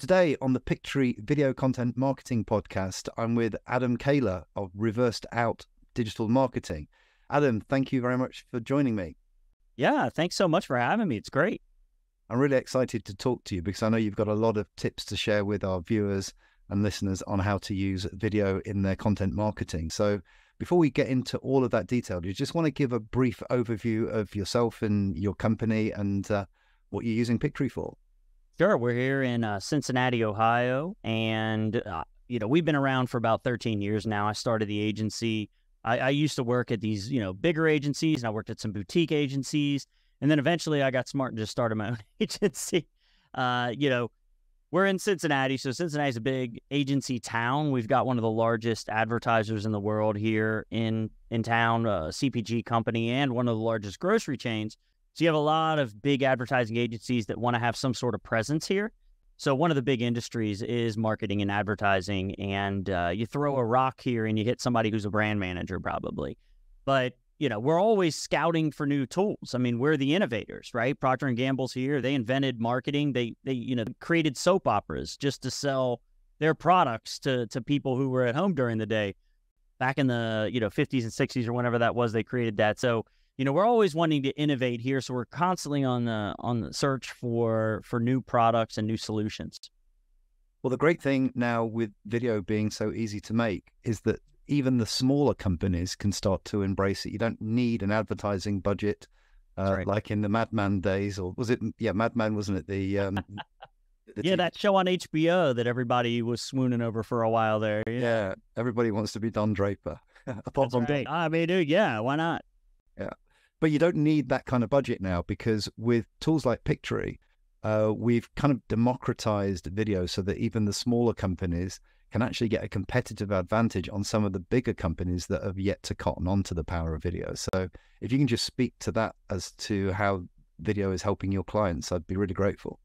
Today on the Pictory Video Content Marketing Podcast, I'm with Adam Kaler of Reversed Out Digital Marketing. Adam, thank you very much for joining me. Yeah, thanks so much for having me. It's great. I'm really excited to talk to you because I know you've got a lot of tips to share with our viewers and listeners on how to use video in their content marketing. So before we get into all of that detail, do you just want to give a brief overview of yourself and your company and what you're using Pictory for? Sure. We're here in Cincinnati, Ohio, and we've been around for about 13 years now. I started the agency. I used to work at these, bigger agencies, and I worked at some boutique agencies, and then eventually I got smart and just started my own agency. We're in Cincinnati, so Cincinnati's a big agency town. We've got one of the largest advertisers in the world here in town, a CPG company, and one of the largest grocery chains. So you have a lot of big advertising agencies that want to have some sort of presence here. So one of the big industries is marketing and advertising, and you throw a rock here and you hit somebody who's a brand manager probably. But, we're always scouting for new tools. I mean, we're the innovators, right? Procter & Gamble's here. They invented marketing. They created soap operas just to sell their products to people who were at home during the day. Back in the, 50s and 60s or whenever that was, they created that. So we're always wanting to innovate here, so we're constantly on the search for new products and new solutions. Well, the great thing now with video being so easy to make is that even the smaller companies can start to embrace it. You don't need an advertising budget Right. like in the Madman days, or was it? Yeah, Madman, wasn't it? That show on HBO that everybody was swooning over for a while there. Yeah, everybody wants to be Don Draper. Apart from right. I mean, dude, yeah, why not? Yeah. But you don't need that kind of budget now because with tools like Pictory, we've kind of democratized video so that even the smaller companies can actually get a competitive advantage on some of the bigger companies that have yet to cotton on to the power of video. So if you can just speak to that as to how video is helping your clients, I'd be really grateful.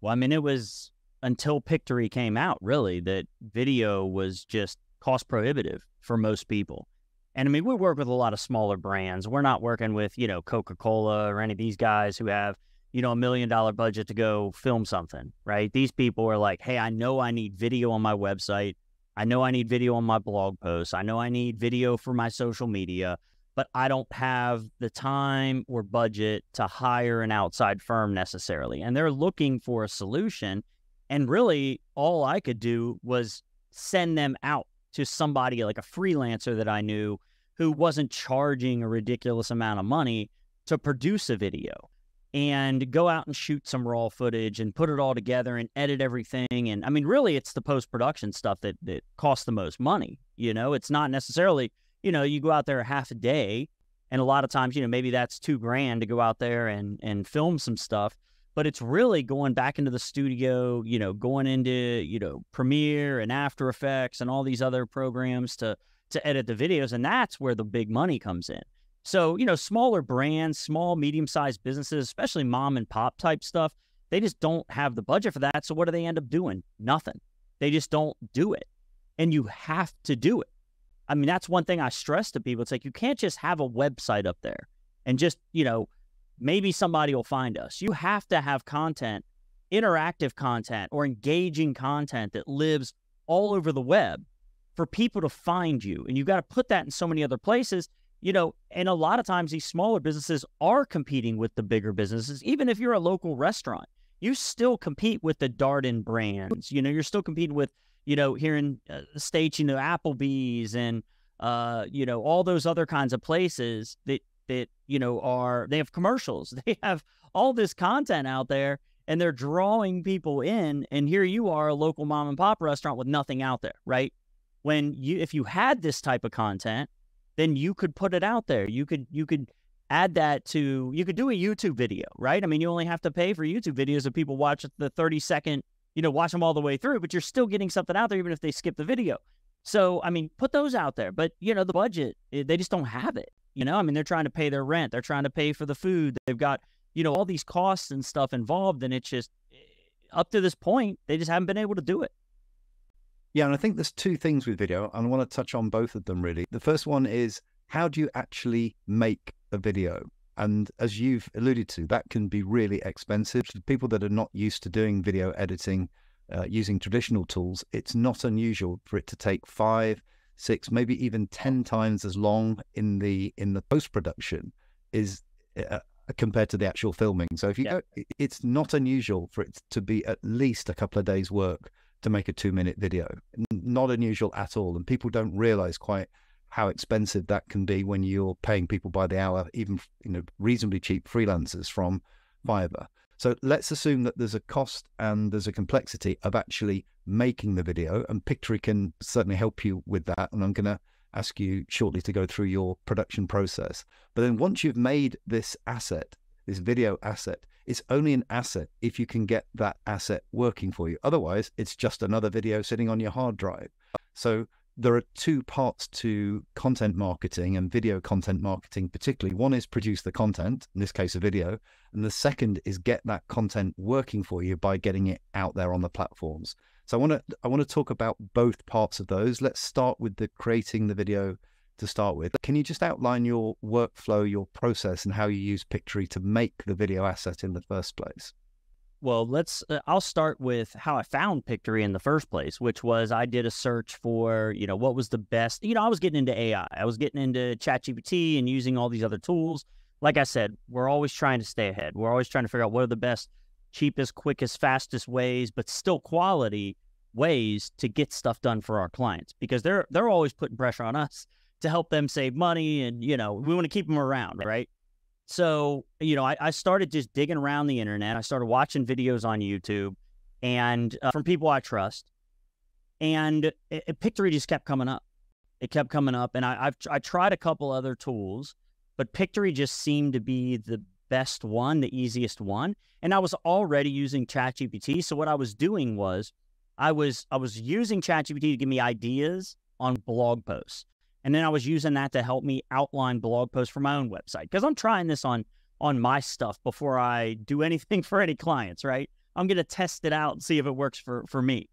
Well, I mean, it was until Pictory came out, really, that video was just cost prohibitive for most people. And I mean, we work with a lot of smaller brands. We're not working with, Coca-Cola or any of these guys who have, $1 million budget to go film something, right? These people are like, hey, I know I need video on my website. I know I need video on my blog posts. I know I need video for my social media, but I don't have the time or budget to hire an outside firm necessarily. And they're looking for a solution. And really, all I could do was send them out to somebody like a freelancer that I knew who wasn't charging a ridiculous amount of money to produce a video and go out and shoot some raw footage and put it all together and edit everything. And I mean, really, it's the post-production stuff that costs the most money. It's not necessarily, you go out there a half a day and a lot of times, maybe that's $2,000 to go out there and film some stuff. But it's really going back into the studio, going into, Premiere and After Effects and all these other programs to edit the videos. And that's where the big money comes in. So, smaller brands, small, medium-sized businesses, especially mom and pop type stuff, they just don't have the budget for that. So what do they end up doing? Nothing. They just don't do it. And you have to do it. I mean, that's one thing I stress to people. It's like, you can't just have a website up there and just, maybe somebody will find us. You have to have content, interactive content or engaging content that lives all over the web for people to find you. And you've got to put that in so many other places, and a lot of times these smaller businesses are competing with the bigger businesses. Even if you're a local restaurant, you still compete with the Darden brands. You're still competing with, here in the States, Applebee's and, all those other kinds of places that they have commercials. They have all this content out there and they're drawing people in. And here you are, a local mom and pop restaurant with nothing out there, right? If you had this type of content, then you could put it out there. You could add that to, you could do a YouTube video, right? I mean, you only have to pay for YouTube videos if people watch the 30-second, watch them all the way through, but you're still getting something out there even if they skip the video. So, I mean, put those out there. But, the budget, they just don't have it. I mean, they're trying to pay their rent. They're trying to pay for the food. They've got, all these costs and stuff involved. And it's just, up to this point, they just haven't been able to do it. Yeah, and I think there's two things with video, and I want to touch on both of them really. The first one is, how do you actually make a video? And as you've alluded to, that can be really expensive. For people that are not used to doing video editing, using traditional tools, it's not unusual for it to take 5, 6, maybe even 10 times as long in the post-production is compared to the actual filming. So if you go, it's not unusual for it to be at least a couple of days work to make a 2-minute video. Not unusual at all. And people don't realize quite how expensive that can be when you're paying people by the hour, even reasonably cheap freelancers from Fiverr. So let's assume that there's a cost and there's a complexity of actually making the video, and Pictory can certainly help you with that. And I'm going to ask you shortly to go through your production process. But then once you've made this asset, this video asset, it's only an asset if you can get that asset working for you. Otherwise, it's just another video sitting on your hard drive. So there are 2 parts to content marketing and video content marketing particularly. One is produce the content, in this case a video, and the second is get that content working for you by getting it out there on the platforms. So I want to talk about both parts of those. Let's start with the creating the video to start with. Can you just outline your workflow, your process, and how you use Pictory to make the video asset in the first place? Well, I'll start with how I found Pictory in the first place, which was I did a search for, what was the best. I was getting into AI. I was getting into ChatGPT and using all these other tools. Like I said, we're always trying to stay ahead. We're always trying to figure out what are the best, cheapest, quickest, fastest ways, but still quality ways to get stuff done for our clients, because they're always putting pressure on us to help them save money. And, we want to keep them around, right? So, I started just digging around the internet. I started watching videos on YouTube and from people I trust. And Pictory just kept coming up. It kept coming up. And I tried a couple other tools, but Pictory just seemed to be the best one, the easiest one. And I was already using ChatGPT. So what I was doing was I was using ChatGPT to give me ideas on blog posts. And then I was using that to help me outline blog posts for my own website, because I'm trying this on my stuff before I do anything for any clients, right? I'm going to test it out and see if it works for me.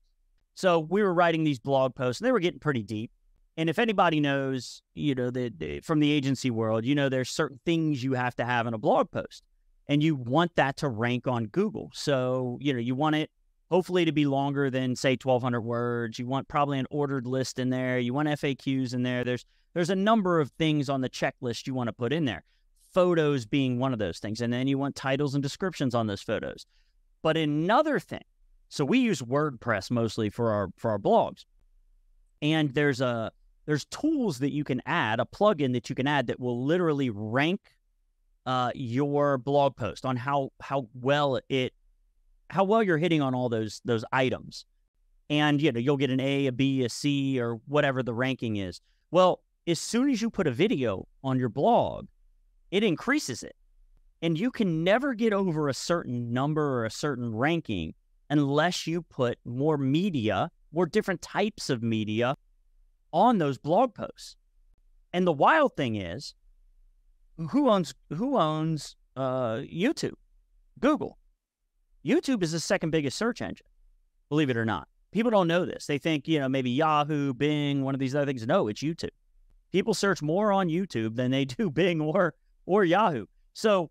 So we were writing these blog posts, and they were getting pretty deep. And if anybody knows, from the agency world, there's certain things you have to have in a blog post, and you want that to rank on Google. So, you want it hopefully to be longer than, say, 1,200 words. You want probably an ordered list in there. You want FAQs in there. There's a number of things on the checklist you want to put in there. Photos being one of those things. And then you want titles and descriptions on those photos. But another thing, so we use WordPress mostly for our blogs. And there's tools that you can add, a plugin that you can add that will literally rank your blog post on how well you're hitting on all those items. And, you'll get an A, a B, a C, or whatever the ranking is. Well, as soon as you put a video on your blog, it increases it. And you can never get over a certain number or a certain ranking unless you put more media, more different types of media on those blog posts. And the wild thing is, who owns YouTube? Google. YouTube is the second biggest search engine, believe it or not. People don't know this. They think, maybe Yahoo, Bing, one of these other things. No, it's YouTube. People search more on YouTube than they do Bing or Yahoo. So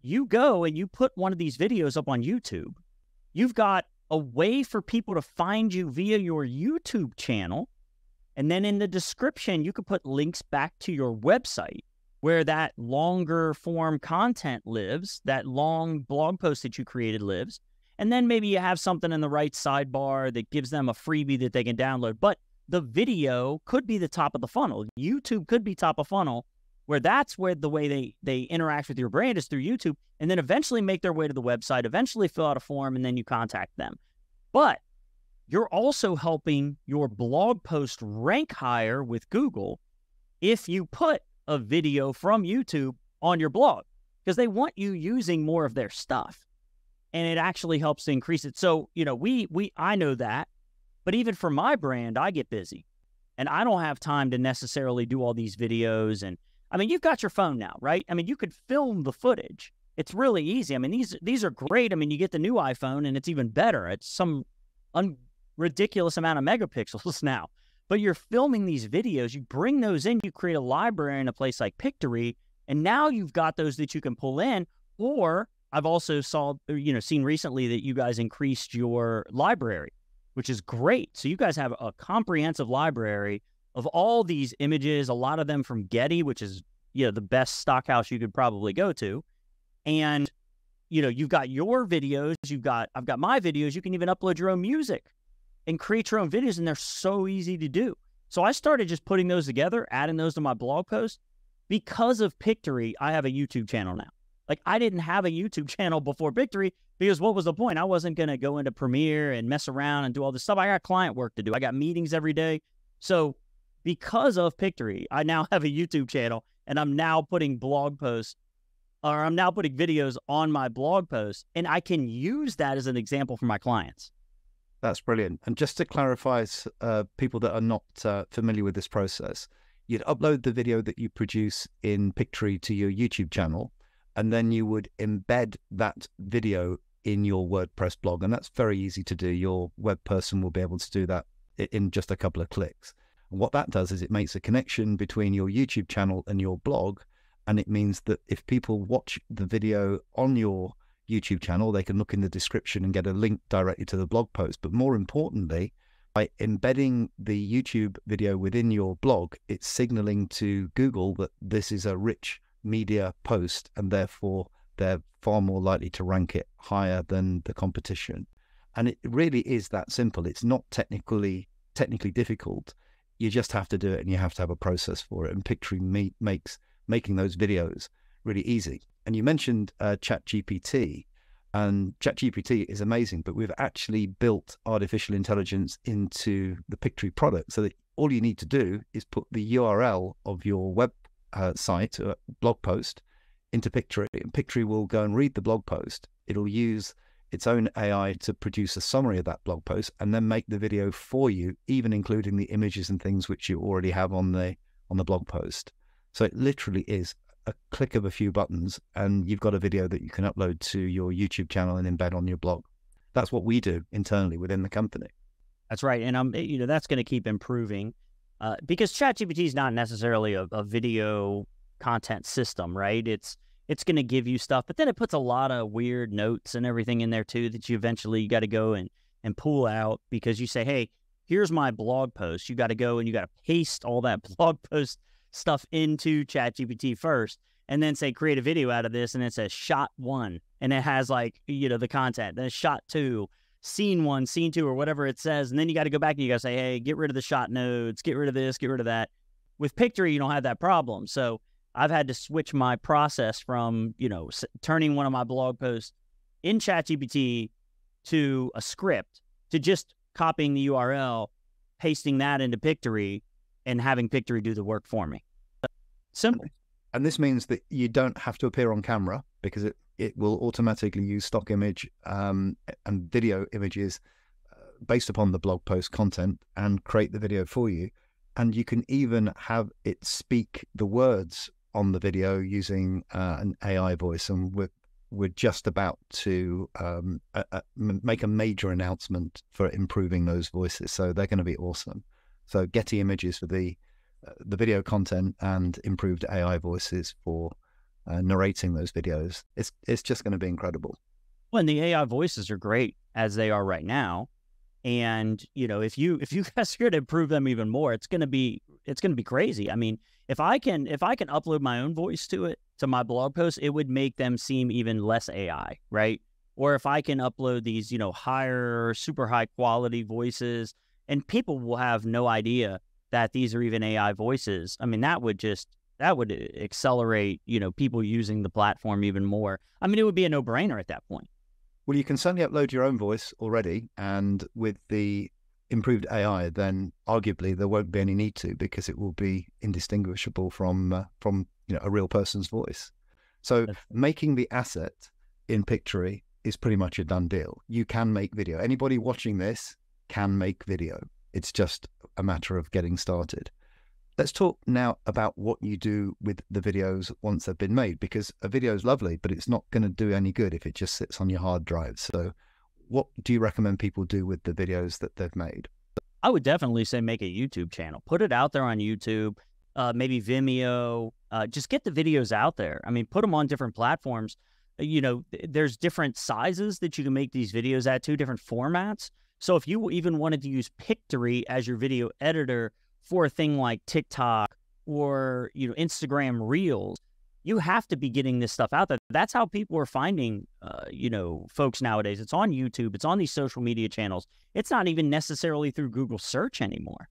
you go and you put one of these videos up on YouTube. You've got a way for people to find you via your YouTube channel. And then in the description, you could put links back to your website where that longer form content lives, that long blog post that you created lives. And then maybe you have something in the right sidebar that gives them a freebie that they can download. But the video could be the top of the funnel. YouTube could be top of funnel, where that's where the way they interact with your brand is through YouTube, and then eventually make their way to the website, eventually fill out a form, and then you contact them. But you're also helping your blog post rank higher with Google if you put a video from YouTube on your blog, because they want you using more of their stuff, and it actually helps to increase it. So, I know that, but even for my brand, I get busy and I don't have time to necessarily do all these videos. And I mean, you've got your phone now, right? I mean, you could film the footage. It's really easy. I mean, these are great. I mean, you get the new iPhone and it's even better. It's some ridiculous amount of megapixels now. But you're filming these videos, you bring those in, you create a library in a place like Pictory, and now you've got those that you can pull in, or I've also seen recently that you guys increased your library, which is great. So you guys have a comprehensive library of all these images, a lot of them from Getty, which is, the best stock house you could probably go to. And, you've got your videos, I've got my videos. You can even upload your own music and create your own videos, and they're so easy to do. So I started just putting those together, adding those to my blog post. Because of Pictory, I have a YouTube channel now. Like, I didn't have a YouTube channel before Pictory, because what was the point? I wasn't going to go into Premiere and mess around and do all this stuff. I got client work to do. I got meetings every day. So because of Pictory, I now have a YouTube channel, and I'm now putting videos on my blog posts, and I can use that as an example for my clients. That's brilliant. And just to clarify, people that are not familiar with this process, you'd upload the video that you produce in Pictory to your YouTube channel, and then you would embed that video in your WordPress blog. And that's very easy to do. Your web person will be able to do that in just a couple of clicks. And what that does is it makes a connection between your YouTube channel and your blog. And it means that if people watch the video on your YouTube channel, they can look in the description and get a link directly to the blog post. But more importantly, by embedding the YouTube video within your blog, it's signaling to Google that this is a rich media post, and therefore they're far more likely to rank it higher than the competition. And it really is that simple. It's not technically difficult. You just have to do it, and you have to have a process for it. And Pictory makes making those videos really easy. And you mentioned ChatGPT, and ChatGPT is amazing, but we've actually built artificial intelligence into the Pictory product, so that all you need to do is put the URL of your web site or blog post into Pictory, and Pictory will go and read the blog post. It'll use its own AI to produce a summary of that blog post, and then make the video for you, even including the images and things which you already have on the blog post. So it literally is a click of a few buttons, and you've got a video that you can upload to your YouTube channel and embed on your blog. That's what we do internally within the company. That's right. And that's going to keep improving because ChatGPT is not necessarily a video content system, right? It's going to give you stuff, but then it puts a lot of weird notes and everything in there too that you eventually got to go and pull out, because you say, hey, here's my blog post. You got to go and you got to paste all that blog post stuff into ChatGPT first, and then say create a video out of this, and it says shot 1, and it has the content, then shot 2, scene 1, scene 2, or whatever it says, and then you got to go back and you got to say, hey, get rid of the shot nodes, get rid of this, get rid of that. With Pictory, you don't have that problem. So I've had to switch my process from turning one of my blog posts in ChatGPT to a script, to just copying the URL, pasting that into Pictory, and having Pictory do the work for me. Simple. And this means that you don't have to appear on camera, because it will automatically use stock image and video images based upon the blog post content and create the video for you. And you can even have it speak the words on the video using an AI voice. And we're just about to make a major announcement for improving those voices. So they're going to be awesome. So Getty images for the video content, and improved AI voices for narrating those videos. It's just going to be incredible. Well, and the AI voices are great as they are right now. And if you guys are going to improve them even more, it's going to be crazy. I mean, if I can upload my own voice to my blog post, it would make them seem even less AI, right? Or if I can upload these higher, super high quality voices, and people will have no idea that these are even AI voices. I mean, that would accelerate, people using the platform even more. I mean, it would be a no-brainer at that point. Well, you can certainly upload your own voice already, and with the improved AI, then arguably there won't be any need to, because it will be indistinguishable from a real person's voice. So making the asset in Pictory is pretty much a done deal. You can make video. Anybody watching this can make video. It's just a matter of getting started. Let's talk now about what you do with the videos once they've been made, because a video is lovely, but it's not going to do any good if it just sits on your hard drive. So what do you recommend people do with the videos that they've made? I would definitely say make a YouTube channel. Put it out there on YouTube, maybe Vimeo. Just get the videos out there. I mean, put them on different platforms. there's different sizes that you can make these videos at, two different formats. So if you even wanted to use Pictory as your video editor for a thing like TikTok or, Instagram Reels, you have to be getting this stuff out there. That's how people are finding, folks nowadays. It's on YouTube. It's on these social media channels. It's not even necessarily through Google search anymore.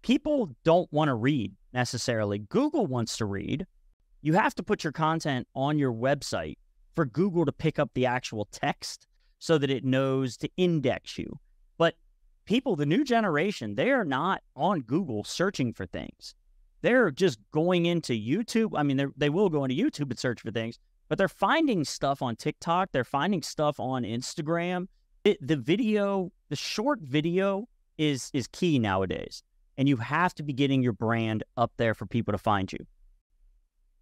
People don't want to read necessarily. Google wants to read. You have to put your content on your website for Google to pick up the actual text so that it knows to index you. But people, the new generation, they are not on Google searching for things. They're just going into YouTube. I mean, they will go into YouTube and search for things, but they're finding stuff on TikTok. They're finding stuff on Instagram. The short video is key nowadays. And you have to be getting your brand up there for people to find you.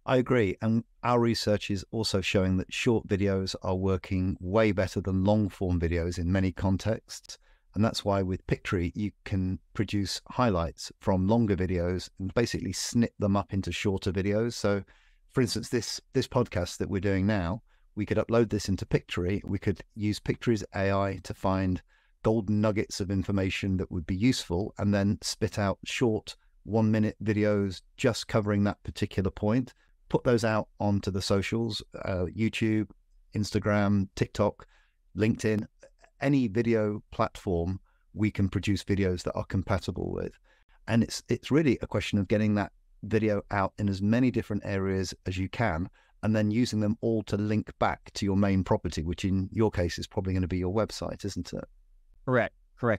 I agree. And our research is also showing that short videos are working way better than long form videos in many contexts. And that's why with Pictory, you can produce highlights from longer videos and basically snip them up into shorter videos. So for instance, this podcast that we're doing now, we could upload this into Pictory. We could use Pictory's AI to find golden nuggets of information that would be useful and then spit out short 1-minute videos just covering that particular point, put those out onto the socials, YouTube, Instagram, TikTok, LinkedIn, any video platform we can produce videos that are compatible with. And it's really a question of getting that video out in as many different areas as you can, and then using them all to link back to your main property, which in your case is probably going to be your website, isn't it? Correct.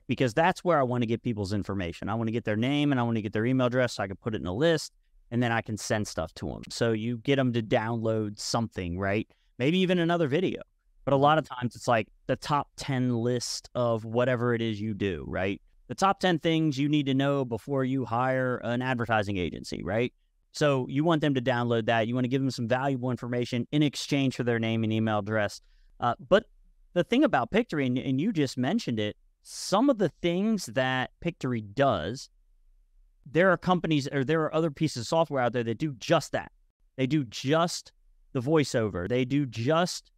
Because that's where I want to get people's information. I want to get their name and I want to get their email address so I can put it in a list and then I can send stuff to them. So you get them to download something, right? Maybe even another video. But a lot of times it's like the top 10 list of whatever it is you do, right? The top 10 things you need to know before you hire an advertising agency, right? So you want them to download that. You want to give them some valuable information in exchange for their name and email address. But the thing about Pictory, and you just mentioned it, some of the things that Pictory does, there are companies or there are other pieces of software out there that do just that. They do just the voiceover. They do just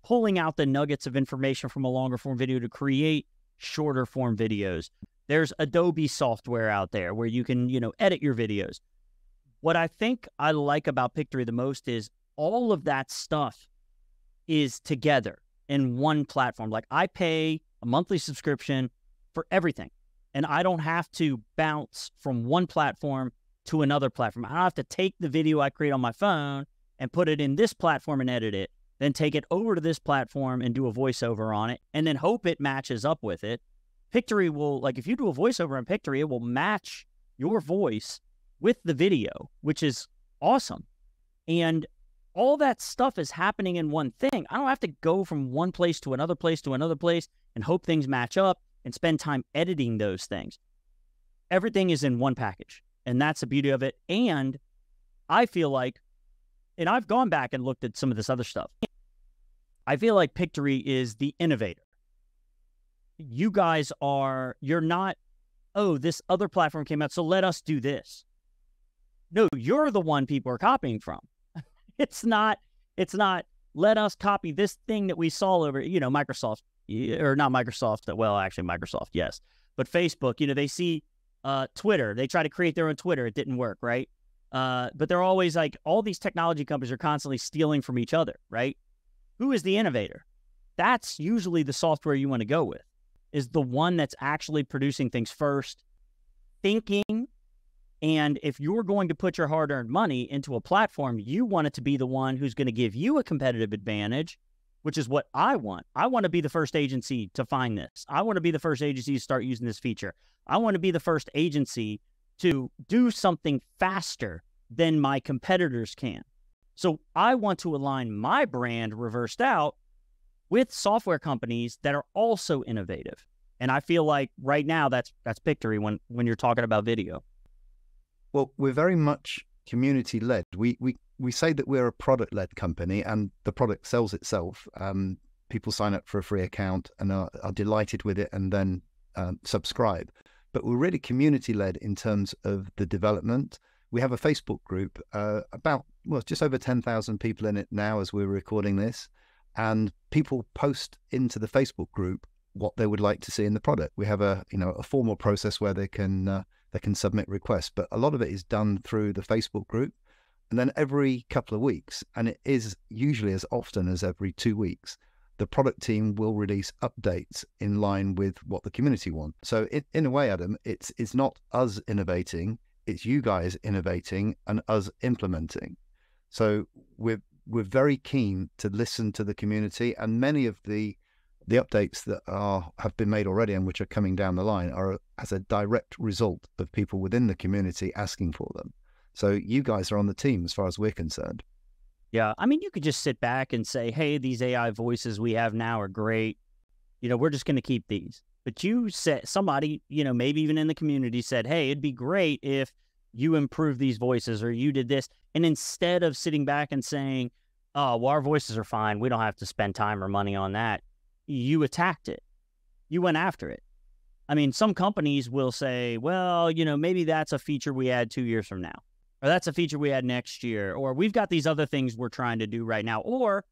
pulling out the nuggets of information from a longer form video to create shorter form videos. There's Adobe software out there where you can, edit your videos. What I think I like about Pictory the most is all of that stuff is together in one platform. Like I pay a monthly subscription for everything, and I don't have to bounce from one platform to another platform. I don't have to take the video I create on my phone and put it in this platform and edit it, then take it over to this platform and do a voiceover on it, and then hope it matches up with it. Pictory will, if you do a voiceover in Pictory, it will match your voice with the video, which is awesome. And all that stuff is happening in one thing. I don't have to go from one place to another place to another place and hope things match up and spend time editing those things. Everything is in one package, and that's the beauty of it. And I feel like, and I've gone back and looked at some of this other stuff, I feel like Pictory is the innovator. You guys you're not, oh, this other platform came out, so let us do this. No, you're the one people are copying from. It's not, let us copy this thing that we saw over, Microsoft, or not Microsoft, well, actually Microsoft, yes. But Facebook, they see Twitter. They try to create their own Twitter. It didn't work, right? But they're always like, all these technology companies are constantly stealing from each other, right? Who is the innovator? That's usually the software you want to go with, is the one that's actually producing things first, thinking. And if you're going to put your hard-earned money into a platform, you want it to be the one who's going to give you a competitive advantage, which is what I want. I want to be the first agency to find this. I want to be the first agency to start using this feature. I want to be the first agency to do something faster than my competitors can. So I want to align my brand reversed out with software companies that are also innovative. And I feel like right now that's Pictory when you're talking about video. Well, we're very much community-led. We say that we're a product-led company, and the product sells itself. People sign up for a free account and are delighted with it and then subscribe. But we're really community-led in terms of the development. we have a Facebook group, just over 10,000 people in it now as we're recording this. And people post into the Facebook group what they would like to see in the product. We have a formal process where they can submit requests, but a lot of it is done through the Facebook group. And then every couple of weeks, and it is usually as often as every 2 weeks, the product team will release updates in line with what the community want. So in a way, Adam, it's not us innovating, it's you guys innovating and us implementing. So we're very keen to listen to the community, and many of the updates that have been made already and which are coming down the line are as a direct result of people within the community asking for them. So you guys are on the team as far as we're concerned. Yeah. I mean, you could just sit back and say, hey, these AI voices we have now are great. We're just going to keep these. But you said, somebody, maybe even in the community said, hey, it'd be great if you improve these voices or you did this. And instead of sitting back and saying, oh, well, our voices are fine, we don't have to spend time or money on that, you attacked it. You went after it. I mean, some companies will say, well, maybe that's a feature we add 2 years from now, or that's a feature we add next year, or we've got these other things we're trying to do right now, or,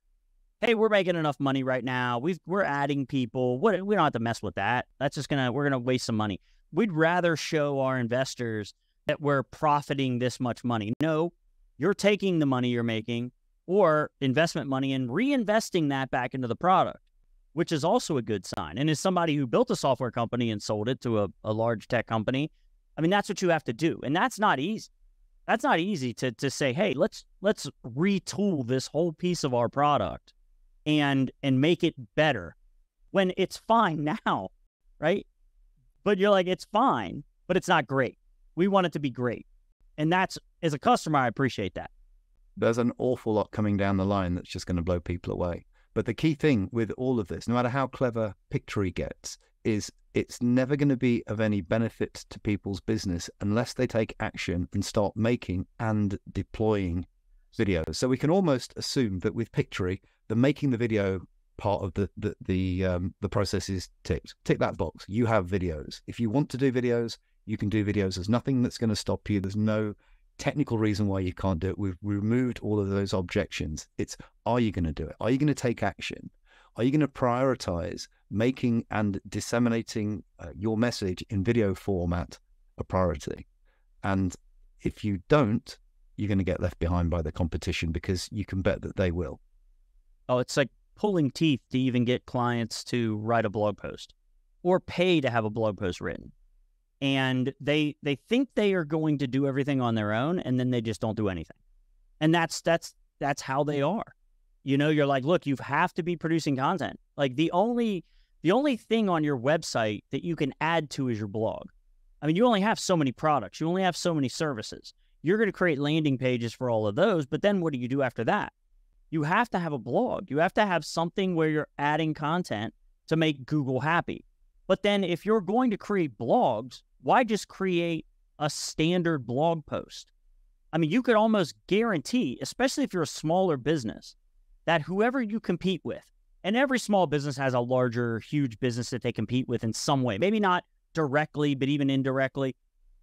hey, we're making enough money right now. We're adding people. We don't have to mess with that. That's just we're going to waste some money. We'd rather show our investors that we're profiting this much money. No, you're taking the money you're making or investment money and reinvesting that back into the product, which is also a good sign. And as somebody who built a software company and sold it to a large tech company, I mean, that's what you have to do. And that's not easy. That's not easy to say, hey, let's retool this whole piece of our product and make it better when it's fine now, right? But you're like, it's fine, but it's not great. We want it to be great. And that's, as a customer, I appreciate that. There's an awful lot coming down the line that's just going to blow people away. But the key thing with all of this, no matter how clever Pictory gets, is it's never going to be of any benefit to people's business unless they take action and start making and deploying videos. So we can almost assume that with Pictory, the making the video part of the process is ticked. Tick that box. You have videos. If you want to do videos, you can do videos. There's nothing that's going to stop you. There's no technical reason why you can't do it. We've removed all of those objections. It's, are you going to do it? Are you going to take action? Are you going to prioritize making and disseminating your message in video format a priority? And if you don't, you're going to get left behind by the competition, because you can bet that they will. Oh, it's like pulling teeth to even get clients to write a blog post or pay to have a blog post written. And they think they are going to do everything on their own, and then they just don't do anything. And that's how they are. You're like, look, you have to be producing content. Like the only thing on your website that you can add to is your blog. I mean, you only have so many products. You only have so many services. You're going to create landing pages for all of those, but then what do you do after that? You have to have a blog. You have to have something where you're adding content to make Google happy. But then if you're going to create blogs, why just create a standard blog post? I mean, you could almost guarantee, especially if you're a smaller business, that whoever you compete with, and every small business has a larger, huge business that they compete with in some way, maybe not directly, but even indirectly,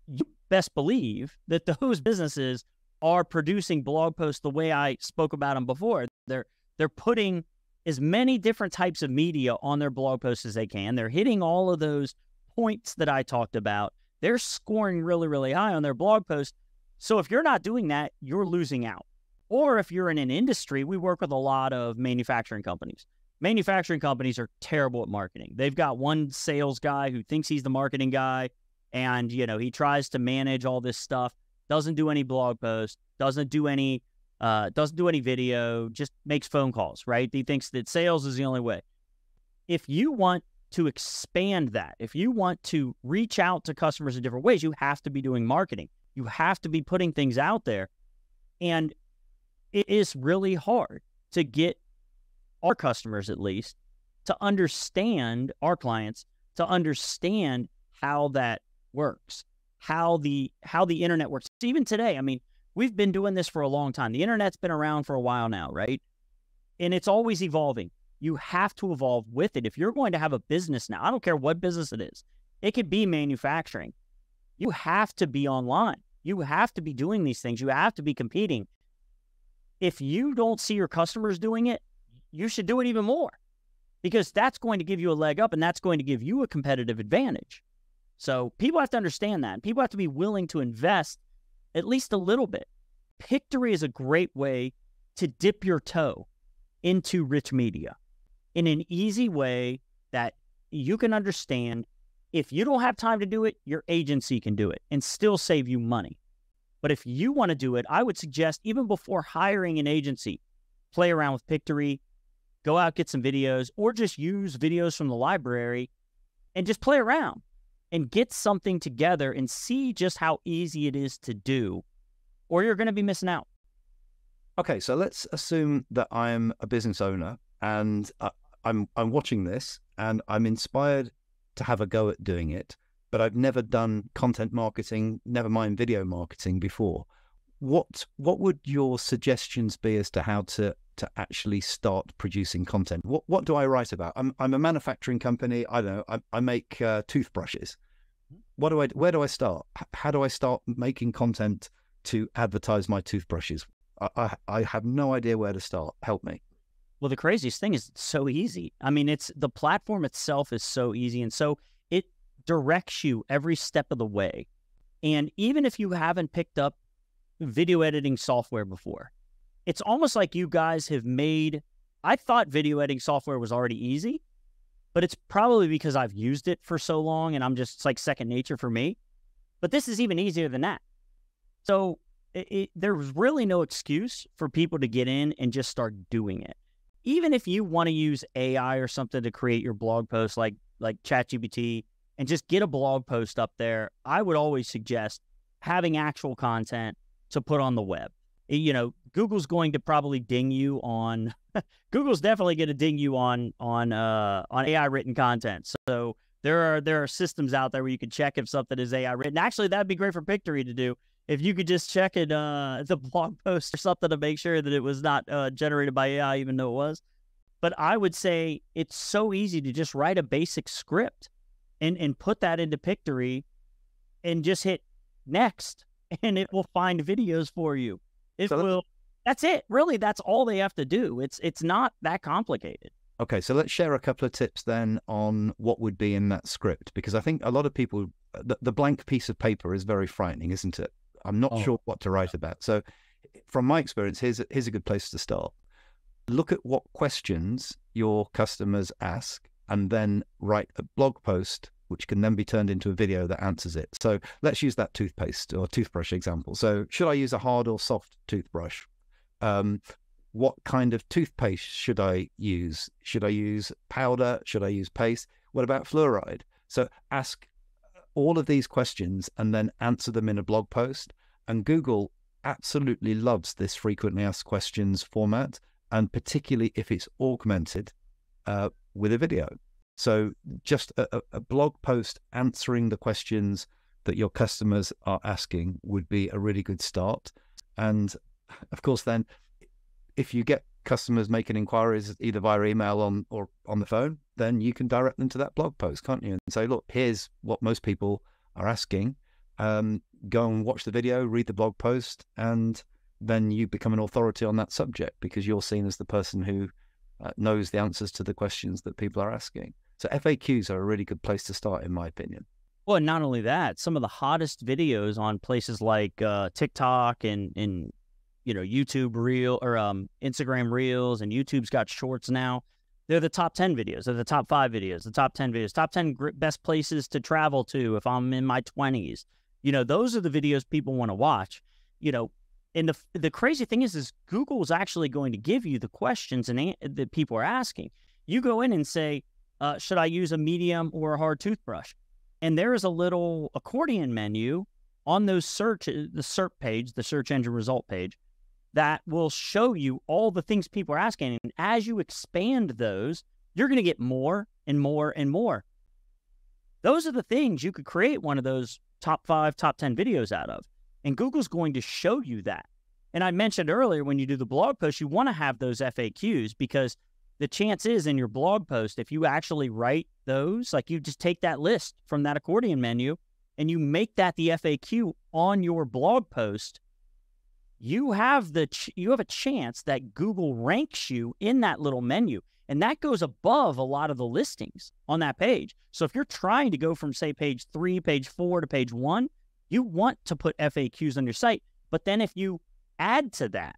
you best believe that those businesses are producing blog posts the way I spoke about them before. They're putting as many different types of media on their blog posts as they can. They're hitting all of those points that I talked about. They're scoring really, really high on their blog posts. So if you're not doing that, you're losing out. Or if you're in an industry, we work with a lot of manufacturing companies. Manufacturing companies are terrible at marketing. They've got one sales guy who thinks he's the marketing guy, and he tries to manage all this stuff, doesn't do any blog posts, doesn't do any video, just makes phone calls, right? He thinks that sales is the only way. If you want to expand that, if you want to reach out to customers in different ways, you have to be doing marketing. You have to be putting things out there. And it is really hard to get our customers, at least, to understand, our clients, to understand how that works, how the internet works. Even today, I mean, we've been doing this for a long time. The internet's been around for a while now, right? And it's always evolving. You have to evolve with it. If you're going to have a business now, I don't care what business it is. It could be manufacturing. You have to be online. You have to be doing these things. You have to be competing. If you don't see your customers doing it, you should do it even more, because that's going to give you a leg up and that's going to give you a competitive advantage. So people have to understand that. People have to be willing to invest at least a little bit. Pictory is a great way to dip your toe into rich media in an easy way that you can understand. If you don't have time to do it, your agency can do it and still save you money. But if you want to do it, I would suggest even before hiring an agency, play around with Pictory, go out, get some videos, or just use videos from the library and just play around and get something together and see just how easy it is to do, or you're going to be missing out. Okay, so let's assume that I'm a business owner and I'm watching this and I'm inspired to have a go at doing it, but I've never done content marketing, never mind video marketing before. What would your suggestions be as to how to actually start producing content? What do I write about? I'm a manufacturing company. I don't know. I make toothbrushes. Where do I start? How do I start making content to advertise my toothbrushes? I have no idea where to start. Help me. Well, the craziest thing is it's so easy. I mean, it's the platform itself is so easy. And so it directs you every step of the way. And even if you haven't picked up video editing software before, it's almost like you guys have made, I thought video editing software was already easy, but it's probably because I've used it for so long and it's like second nature for me. But this is even easier than that. So there's really no excuse for people to get in and just start doing it. Even if you want to use AI or something to create your blog post like ChatGPT and just get a blog post up there, I would always suggest having actual content to put on the web. You know, Google's going to probably ding you on, Google's definitely going to ding you on AI written content. So there are systems out there where you can check if something is AI written. Actually, that'd be great for Pictory to do. If you could just check it, the blog post or something to make sure that it was not generated by AI, even though it was. But I would say it's so easy to just write a basic script and put that into Pictory and just hit next, and it will find videos for you. That's it. Really, that's all they have to do. It's not that complicated. Okay, so let's share a couple of tips then on what would be in that script, because I think a lot of people, the blank piece of paper is very frightening, isn't it? I'm not sure what to write about. So from my experience, here's a good place to start. Look at what questions your customers ask and then write a blog post, which can then be turned into a video that answers it. So let's use that toothpaste or toothbrush example. So should I use a hard or soft toothbrush? What kind of toothpaste should I use? Should I use powder? Should I use paste? What about fluoride? So ask all of these questions and then answer them in a blog post. And Google absolutely loves this frequently asked questions format, and particularly if it's augmented with a video. So just a blog post answering the questions that your customers are asking would be a really good start. And of course, then if you get customers making inquiries either via email or on the phone, then you can direct them to that blog post, can't you? And say, look, here's what most people are asking. Go and watch the video, read the blog post, and then you become an authority on that subject because you're seen as the person who knows the answers to the questions that people are asking. So FAQs are a really good place to start, in my opinion. Well, and not only that, some of the hottest videos on places like TikTok and YouTube Reel or Instagram Reels, and YouTube's got Shorts now. They're the top 10 videos. They're the top 5 videos, the top 10 videos, top 10 best places to travel to if I'm in my 20s. Those are the videos people want to watch. And the crazy thing is Google's actually going to give you the questions that people are asking. You go in and say, should I use a medium or a hard toothbrush? And there is a little accordion menu on the search page, the search engine result page, that will show you all the things people are asking. And as you expand those, you're going to get more and more and more. Those are the things you could create one of those top 5, top 10 videos out of. And Google's going to show you that. And I mentioned earlier, when you do the blog post, you want to have those FAQs, because the chance is in your blog post, if you actually write those, like you just take that list from that accordion menu and you make that the FAQ on your blog post, you have a chance that Google ranks you in that little menu. And that goes above a lot of the listings on that page. So if you're trying to go from, say, page 3, page 4 to page 1, you want to put FAQs on your site. But then if you add to that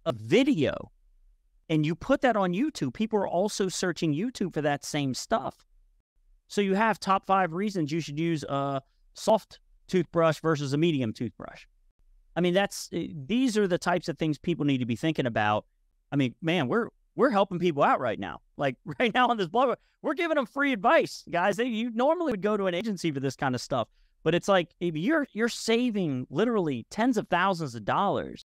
a video and you put that on YouTube, people are also searching YouTube for that same stuff. So you have top 5 reasons you should use a soft toothbrush versus a medium toothbrush. I mean, these are the types of things people need to be thinking about. I mean, man, we're helping people out right now. Like right now on this blog, we're giving them free advice, guys. You normally would go to an agency for this kind of stuff, but it's like if you're saving literally tens of thousands of dollars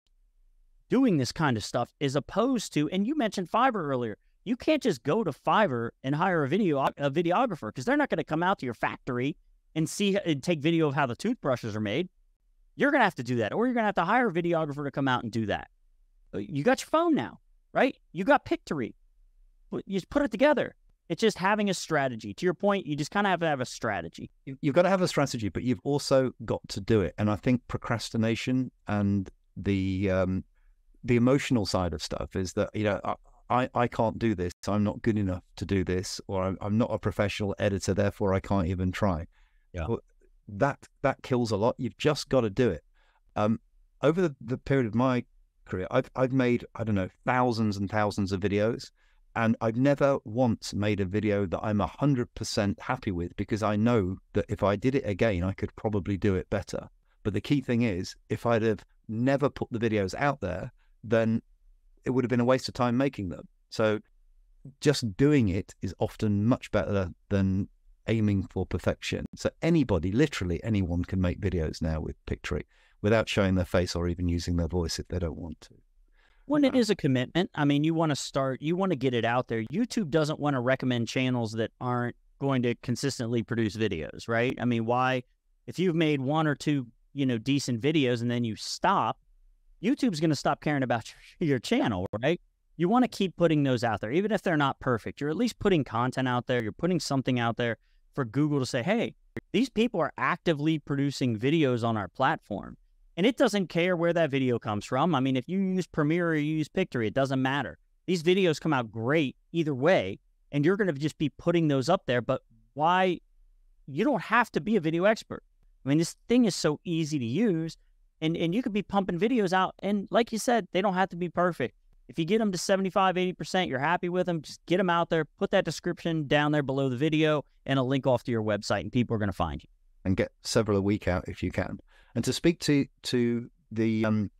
doing this kind of stuff, as opposed to, and you mentioned Fiverr earlier. You can't just go to Fiverr and hire a videographer, because they're not going to come out to your factory and take video of how the toothbrushes are made. You're going to have to do that, or you're going to have to hire a videographer to come out and do that. You got your phone now, right? You got Pictory. You just put it together. It's just having a strategy. To your point, you just kind of have to have a strategy. You've got to have a strategy, but you've also got to do it. And I think procrastination and the emotional side of stuff is that, I can't do this. I'm not good enough to do this, or I'm not a professional editor, therefore I can't even try. Yeah. Well, that kills a lot. You've just got to do it. Over the period of my career, I've made, I don't know, thousands and thousands of videos, and I've never once made a video that I'm 100% happy with, because I know that if I did it again, I could probably do it better. But the key thing is, if I'd have never put the videos out there, then it would have been a waste of time making them. So just doing it is often much better than aiming for perfection. So anybody, literally anyone, can make videos now with Pictory without showing their face or even using their voice if they don't want to. When it is a commitment, I mean, you want to get it out there. YouTube doesn't want to recommend channels that aren't going to consistently produce videos, right? I mean, why, if you've made 1 or 2, decent videos and then you stop, YouTube's going to stop caring about your channel, right? You want to keep putting those out there, even if they're not perfect. You're at least putting content out there. You're putting something out there for Google to say, hey, these people are actively producing videos on our platform. And it doesn't care where that video comes from. I mean, if you use Premiere or you use Pictory, it doesn't matter. These videos come out great either way, and you're going to just be putting those up there. But why? You don't have to be a video expert. I mean, this thing is so easy to use, and you could be pumping videos out. And like you said, they don't have to be perfect. If you get them to 75, 80%, you're happy with them, just get them out there, put that description down there below the video and a link off to your website, and people are going to find you. And get several a week out if you can. And to speak to the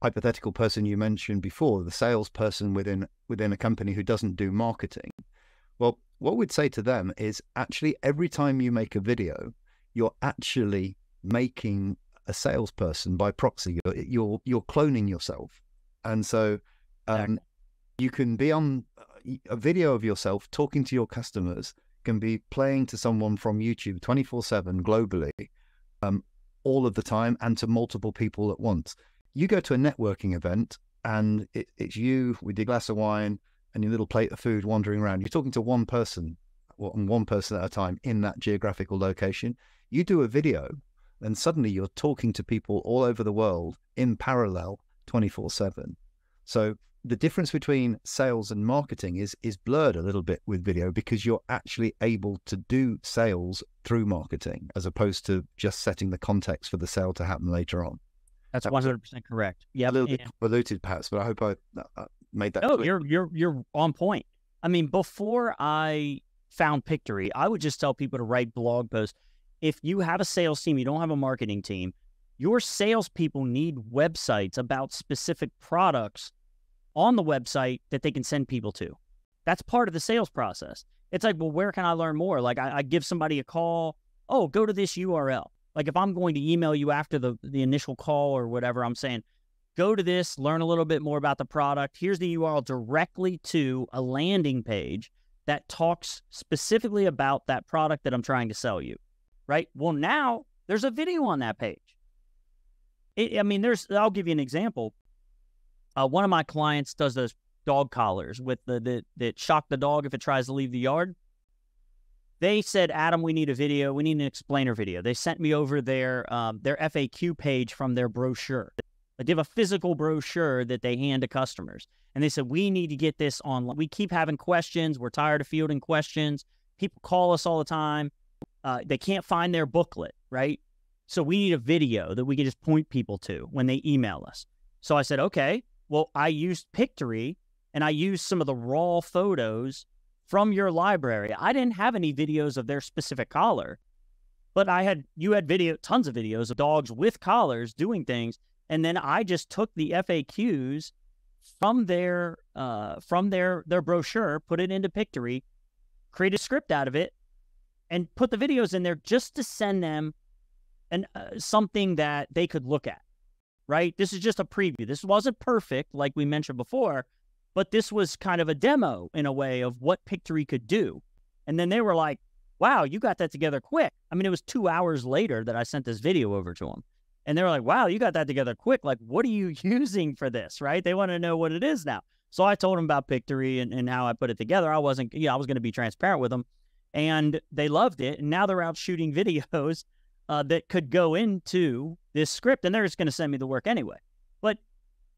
hypothetical person you mentioned before, the salesperson within a company who doesn't do marketing, well, what we'd say to them is, actually, every time you make a video, you're actually making a salesperson by proxy. You're cloning yourself. And so you can be on a video of yourself talking to your customers, can be playing to someone from YouTube 24/7 globally, all of the time, and to multiple people at once. You go to a networking event and it's you with your glass of wine and your little plate of food wandering around. You're talking to one person at a time in that geographical location. You do a video and suddenly you're talking to people all over the world in parallel 24/7. So the difference between sales and marketing is blurred a little bit with video, because you're actually able to do sales through marketing as opposed to just setting the context for the sale to happen later on. That's 100% correct. Yeah, a little bit diluted perhaps, but I hope I made that clear. You're on point. I mean, before I found Pictory, I would just tell people to write blog posts. If you have a sales team, you don't have a marketing team, your salespeople need websites about specific products on the website that they can send people to. That's part of the sales process. It's like, well, where can I learn more? Like I give somebody a call. Oh, go to this URL. Like if I'm going to email you after the initial call or whatever, I'm saying, go to this, learn a little bit more about the product. Here's the URL directly to a landing page that talks specifically about that product that I'm trying to sell you, right? Well, now there's a video on that page. I'll give you an example. One of my clients does those dog collars with that shock the dog if it tries to leave the yard. They said, Adam, we need a video. We need an explainer video. They sent me over their FAQ page from their brochure. They have a physical brochure that they hand to customers. And they said, we need to get this online. We keep having questions. We're tired of fielding questions. People call us all the time. They can't find their booklet, right? So we need a video that we can just point people to when they email us. So I said, okay, well, I used Pictory and I used some of the raw photos from your library. I didn't have any videos of their specific collar, but you had tons of videos of dogs with collars doing things. And then I just took the FAQs from their brochure, put it into Pictory, created a script out of it, and put the videos in there just to send them something that they could look at, right? This is just a preview. This wasn't perfect, like we mentioned before, but this was kind of a demo in a way of what Pictory could do. And then they were like, wow, you got that together quick. I mean, it was 2 hours later that I sent this video over to them. And they were like, wow, you got that together quick. Like, what are you using for this, right? They want to know what it is now. So I told them about Pictory and how I put it together. I was going to be transparent with them. And they loved it. And now they're out shooting videos that could go into this script. And they're just going to send me the work anyway. But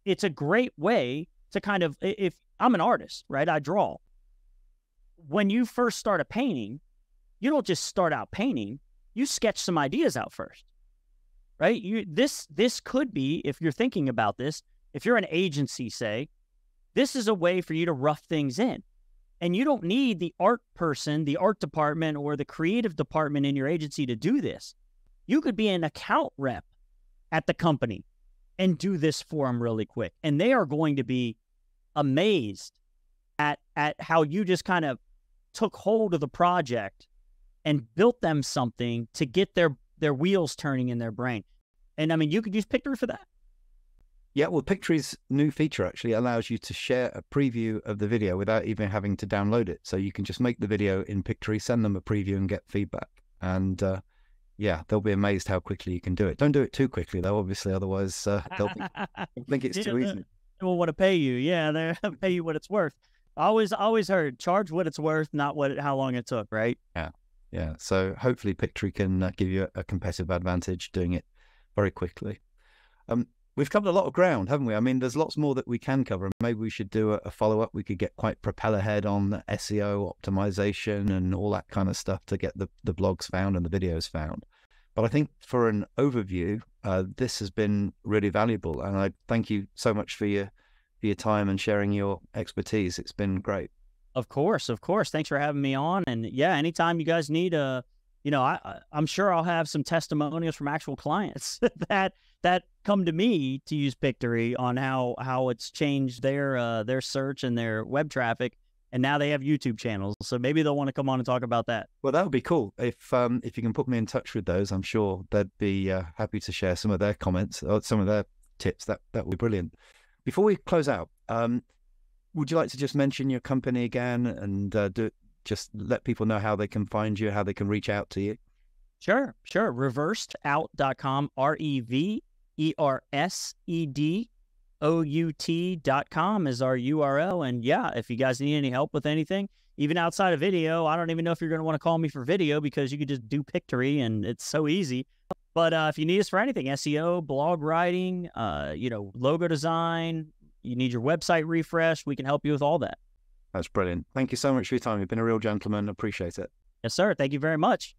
it's a great way to kind of, if I'm an artist, right? I draw. When you first start a painting, you don't just start out painting. You sketch some ideas out first, right? This could be, if you're thinking about this, if you're an agency, say, this is a way for you to rough things in. And you don't need the art person, the art department, or the creative department in your agency to do this. You could be an account rep at the company and do this for them really quick. And they are going to be amazed at how you just kind of took hold of the project and built them something to get their wheels turning in their brain. And I mean, you could use Pictory for that. Yeah, well, Pictory's new feature actually allows you to share a preview of the video without even having to download it. So you can just make the video in Pictory, send them a preview and get feedback. And yeah, they'll be amazed how quickly you can do it. Don't do it too quickly though, obviously, otherwise they'll think it's too easy. They will want to pay you. Yeah, they'll pay you what it's worth. I always heard, charge what it's worth, not how long it took, right? Yeah. So hopefully Pictory can give you a competitive advantage doing it very quickly. We've covered a lot of ground, haven't we? I mean, there's lots more that we can cover. Maybe we should do a follow-up. We could get quite propeller head on SEO optimization and all that kind of stuff to get the blogs found and the videos found. But I think for an overview, this has been really valuable. And I thank you so much for your time and sharing your expertise. It's been great. Of course. Thanks for having me on. And yeah, anytime you guys need I'm sure I'll have some testimonials from actual clients that come to me to use Pictory on how it's changed their search and their web traffic, and now they have YouTube channels. So maybe they'll want to come on and talk about that. Well, that would be cool. If you can put me in touch with those, I'm sure they'd be happy to share some of their comments or some of their tips. That would be brilliant. Before we close out, would you like to just mention your company again and just let people know how they can find you, how they can reach out to you? Sure. Reversedout.com, REVERSEDOUT.com is our URL. And yeah, if you guys need any help with anything, even outside of video, I don't even know if you're going to want to call me for video because you could just do Pictory and it's so easy. But if you need us for anything, SEO, blog writing, logo design, you need your website refreshed, we can help you with all that. That's brilliant. Thank you so much for your time. You've been a real gentleman. Appreciate it. Yes, sir. Thank you very much.